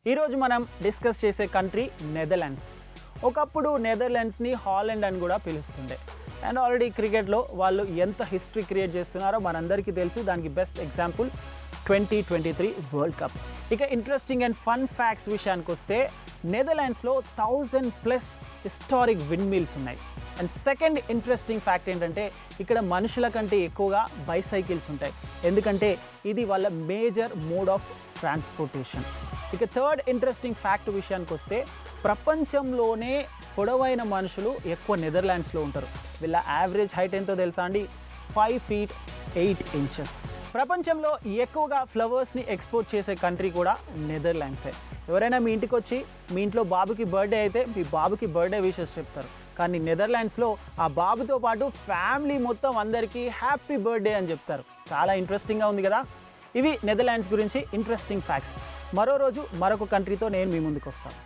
ఈరోజు మనం డిస్కస్ చేసే కంట్రీ నెదర్లాండ్స్. ఒకప్పుడు నెదర్లాండ్స్ని హాలండ్ అని కూడా పిలుస్తుండే. అండ్ ఆల్రెడీ క్రికెట్లో వాళ్ళు ఎంత హిస్టరీ క్రియేట్ చేస్తున్నారో మనందరికీ తెలుసు. దానికి బెస్ట్ ఎగ్జాంపుల్ 2023 వరల్డ్ కప్. ఇక ఇంట్రెస్టింగ్ అండ్ ఫన్ ఫ్యాక్ట్స్ విషయానికి వస్తే నెదర్లాండ్స్లో 1000+ హిస్టారిక్ విండ్ మిల్స్ ఉన్నాయి. అండ్ సెకండ్ ఇంట్రెస్టింగ్ ఫ్యాక్ట్ ఏంటంటే ఇక్కడ మనుషుల కంటే ఎక్కువగా బైసైకిల్స్ ఉంటాయి, ఎందుకంటే ఇది వాళ్ళ మేజర్ మోడ్ ఆఫ్ ట్రాన్స్పోర్టేషన్. ఇక థర్డ్ ఇంట్రెస్టింగ్ ఫ్యాక్ట్ విషయానికి వస్తే ప్రపంచంలోనే పొడవైన మనుషులు ఎక్కువ నెదర్లాండ్స్లో ఉంటారు. వీళ్ళ యావరేజ్ హైట్ ఎంతో తెలుసా అండి? 5 feet 8 inches. ప్రపంచంలో ఎక్కువగా ఫ్లవర్స్ని ఎక్స్పోర్ట్ చేసే కంట్రీ కూడా నెదర్లాండ్సే. ఎవరైనా మీ ఇంటికి వచ్చి మీ ఇంట్లో బాబుకి బర్త్డే అయితే మీ బాబుకి బర్త్డే విషెస్ చెప్తారు. కానీ నెదర్లాండ్స్లో ఆ బాబుతో పాటు ఫ్యామిలీ మొత్తం అందరికీ హ్యాపీ బర్త్డే అని చెప్తారు. చాలా ఇంట్రెస్టింగ్గా ఉంది కదా. ఇవి నెదర్లాండ్స్ గురించి ఇంట్రెస్టింగ్ ఫ్యాక్ట్స్. మరో రోజు మరొక కంట్రీతో నేను మీ ముందుకు వస్తాను.